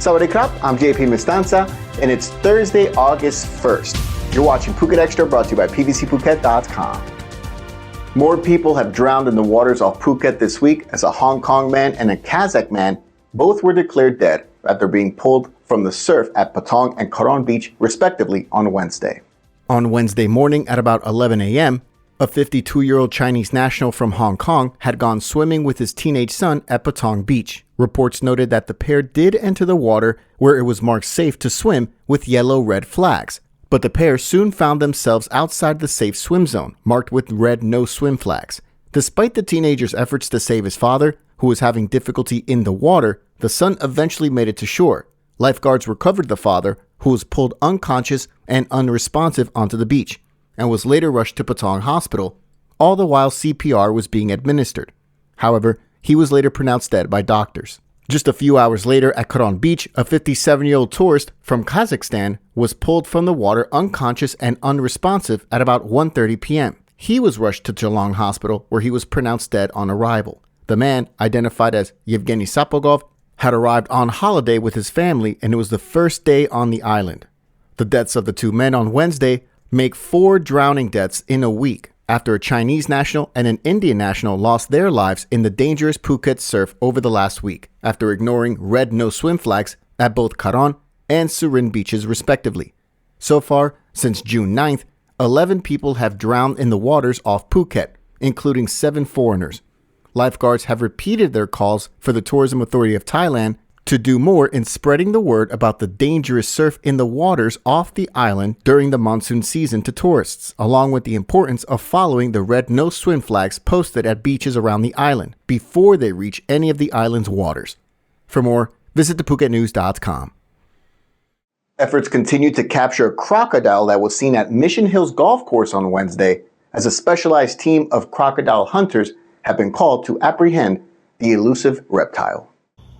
Sawadee krap, I'm JP Mestanza, and it's Thursday, August 1st. You're watching Phuket Extra, brought to you by PVCPhuket.com. More people have drowned in the waters off Phuket this week as a Hong Kong man and a Kazakh man both were declared dead after being pulled from the surf at Patong and Karon Beach, respectively, on Wednesday. On Wednesday morning at about 11 a.m., a 52-year-old Chinese national from Hong Kong had gone swimming with his teenage son at Patong Beach. Reports noted that the pair did enter the water where it was marked safe to swim with yellow-red flags, but the pair soon found themselves outside the safe swim zone, marked with red no-swim flags. Despite the teenager's efforts to save his father, who was having difficulty in the water, the son eventually made it to shore. Lifeguards recovered the father, who was pulled unconscious and unresponsive onto the beach, and was later rushed to Patong Hospital, all the while CPR was being administered. However, he was later pronounced dead by doctors. Just a few hours later at Karon Beach, a 57-year-old tourist from Kazakhstan was pulled from the water unconscious and unresponsive at about 1:30 p.m. He was rushed to Geelong Hospital, where he was pronounced dead on arrival. The man, identified as Yevgeny Sapogov, had arrived on holiday with his family, and it was the first day on the island. The deaths of the two men on Wednesday make 4 drowning deaths in a week after a Chinese national and an Indian national lost their lives in the dangerous Phuket surf over the last week after ignoring red no-swim flags at both Karon and Surin beaches respectively. So far, since June 9th, 11 people have drowned in the waters off Phuket, including 7 foreigners. Lifeguards have repeated their calls for the Tourism Authority of Thailand to do more in spreading the word about the dangerous surf in the waters off the island during the monsoon season to tourists, along with the importance of following the red no-swim flags posted at beaches around the island before they reach any of the island's waters. For more, visit thephuketnews.com. Efforts continue to capture a crocodile that was seen at Mission Hills Golf Course on Wednesday, as a specialized team of crocodile hunters have been called to apprehend the elusive reptile.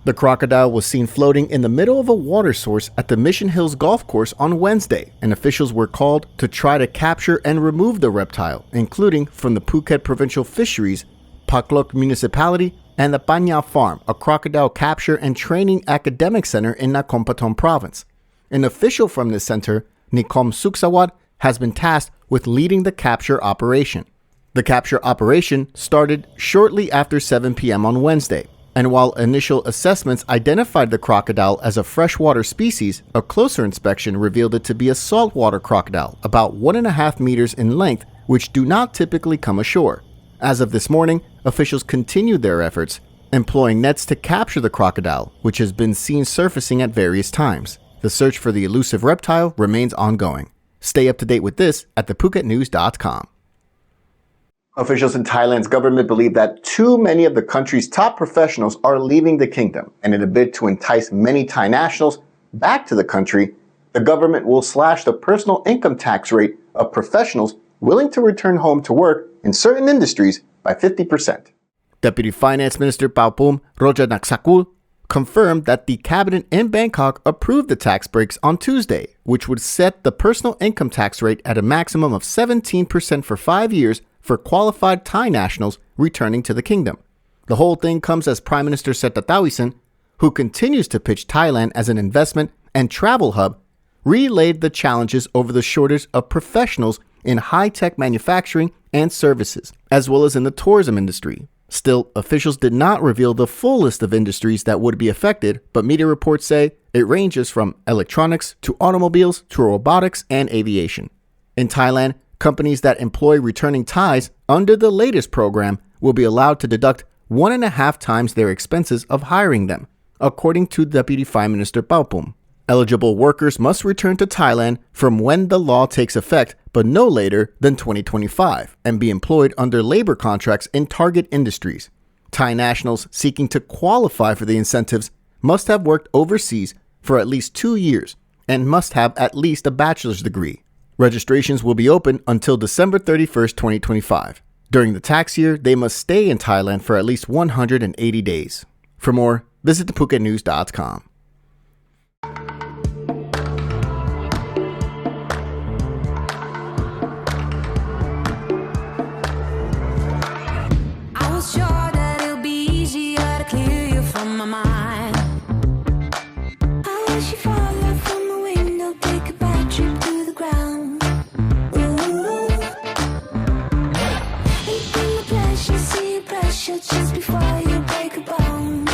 The crocodile was seen floating in the middle of a water source at the Mission Hills Golf Course on Wednesday, and officials were called to try to capture and remove the reptile, including from the Phuket Provincial Fisheries, Pa Khlok Municipality, and the Panya Farm, a crocodile capture and training academic center in Nakhon Pathom Province. An official from this center, Nikom Suksawat, has been tasked with leading the capture operation. The capture operation started shortly after 7 p.m. on Wednesday, and while initial assessments identified the crocodile as a freshwater species, a closer inspection revealed it to be a saltwater crocodile, about 1.5 meters in length, which do not typically come ashore. As of this morning, officials continued their efforts, employing nets to capture the crocodile, which has been seen surfacing at various times. The search for the elusive reptile remains ongoing. Stay up to date with this at thephuketnews.com. Officials in Thailand's government believe that too many of the country's top professionals are leaving the kingdom, and in a bid to entice many Thai nationals back to the country, the government will slash the personal income tax rate of professionals willing to return home to work in certain industries by 50%. Deputy Finance Minister Paupum Rojanaksakul confirmed that the cabinet in Bangkok approved the tax breaks on Tuesday, which would set the personal income tax rate at a maximum of 17% for 5 years for qualified Thai nationals returning to the kingdom. The whole thing comes as Prime Minister Srettha Thavisin, who continues to pitch Thailand as an investment and travel hub, relayed the challenges over the shortage of professionals in high-tech manufacturing and services, as well as in the tourism industry. Still, officials did not reveal the full list of industries that would be affected, but media reports say it ranges from electronics to automobiles to robotics and aviation. In Thailand, companies that employ returning Thais under the latest program will be allowed to deduct 1.5 times their expenses of hiring them, according to Deputy Prime Minister Paupum. Eligible workers must return to Thailand from when the law takes effect, but no later than 2025, and be employed under labor contracts in target industries. Thai nationals seeking to qualify for the incentives must have worked overseas for at least 2 years and must have at least a bachelor's degree. Registrations will be open until December 31st, 2025. During the tax year, they must stay in Thailand for at least 180 days. For more, visit thephuketnews.com. Sure that it'll be easier to clear you from my mind. I you fall out from a window, take a bad trip to the ground. Ooh. Eating the pleasure, see pressure just before you break a bone.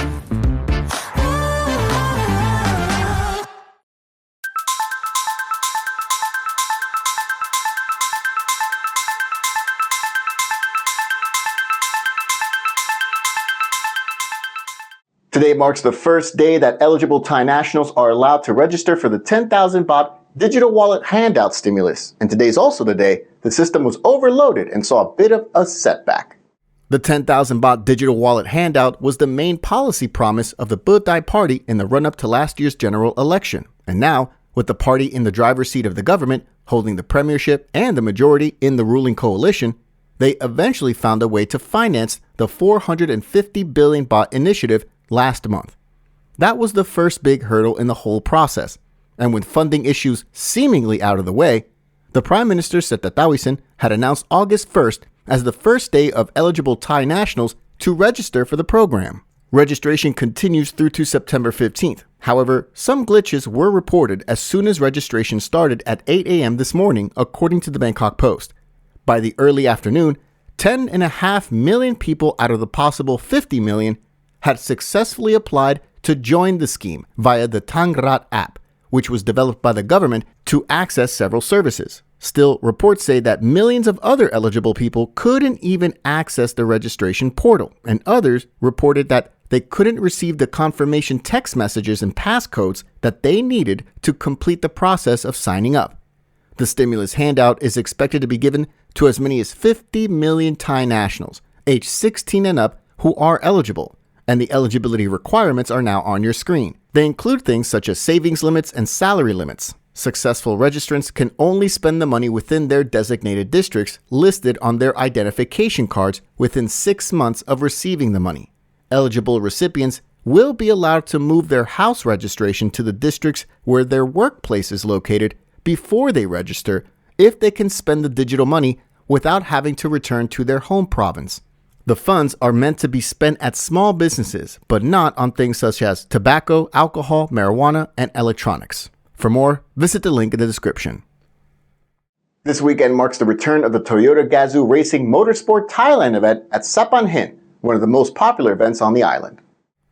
Today marks the first day that eligible Thai nationals are allowed to register for the 10,000 baht digital wallet handout stimulus. And today's also the day the system was overloaded and saw a bit of a setback. The 10,000 baht digital wallet handout was the main policy promise of the B10 party in the run-up to last year's general election. And now, with the party in the driver's seat of the government, holding the premiership and the majority in the ruling coalition, they eventually found a way to finance the 450 billion baht initiative last month. That was the first big hurdle in the whole process. And with funding issues seemingly out of the way, the Prime Minister Srettha had announced August 1st as the first day of eligible Thai nationals to register for the program. Registration continues through to September 15th. However, some glitches were reported as soon as registration started at 8 a.m. this morning, according to the Bangkok Post. By the early afternoon, 10.5 million people out of the possible 50 million had successfully applied to join the scheme via the Thangrat app, which was developed by the government to access several services. Still, reports say that millions of other eligible people couldn't even access the registration portal, and others reported that they couldn't receive the confirmation text messages and passcodes that they needed to complete the process of signing up. The stimulus handout is expected to be given to as many as 50 million Thai nationals, aged 16 and up, who are eligible. And the eligibility requirements are now on your screen. They include things such as savings limits and salary limits. Successful registrants can only spend the money within their designated districts listed on their identification cards within 6 months of receiving the money. Eligible recipients will be allowed to move their house registration to the districts where their workplace is located before they register if they can spend the digital money without having to return to their home province. The funds are meant to be spent at small businesses, but not on things such as tobacco, alcohol, marijuana, and electronics. For more, visit the link in the description. This weekend marks the return of the Toyota Gazoo Racing Motorsport Thailand event at Saphan, one of the most popular events on the island.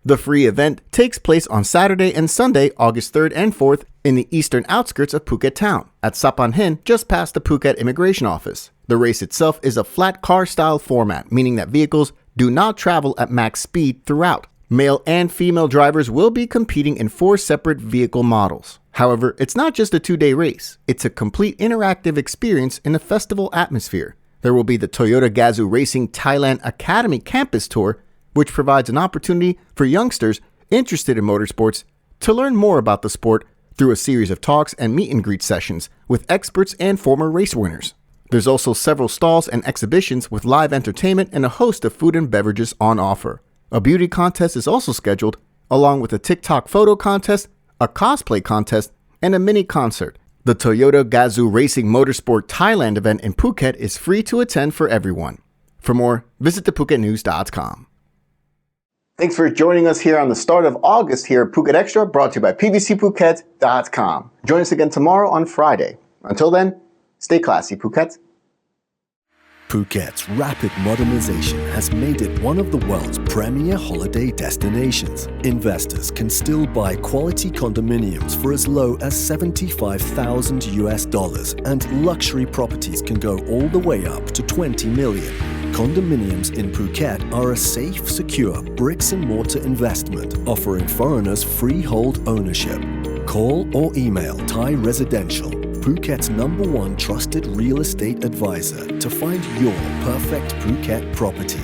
The free event takes place on Saturday and Sunday, August 3rd and 4th, in the eastern outskirts of Phuket town, at Saphan, just past the Phuket Immigration Office. The race itself is a flat car-style format, meaning that vehicles do not travel at max speed throughout. Male and female drivers will be competing in 4 separate vehicle models. However, it's not just a 2-day race. It's a complete interactive experience in a festival atmosphere. There will be the Toyota Gazoo Racing Thailand Academy Campus Tour, which provides an opportunity for youngsters interested in motorsports to learn more about the sport through a series of talks and meet and greet sessions with experts and former race winners. There's also several stalls and exhibitions with live entertainment and a host of food and beverages on offer. A beauty contest is also scheduled, along with a TikTok photo contest, a cosplay contest, and a mini concert. The Toyota Gazoo Racing Motorsport Thailand event in Phuket is free to attend for everyone. For more, visit thephuket.news.com. Thanks for joining us here on the start of August here at Phuket Xtra, brought to you by pvcphuket.com. Join us again tomorrow on Friday. Until then, stay classy, Phuket. Phuket's rapid modernization has made it one of the world's premier holiday destinations. Investors can still buy quality condominiums for as low as $75,000 and luxury properties can go all the way up to 20 million. Condominiums in Phuket are a safe, secure bricks-and-mortar investment offering foreigners freehold ownership. Call or email Thai Residential, Phuket's #1 trusted real estate advisor, to find your perfect Phuket property.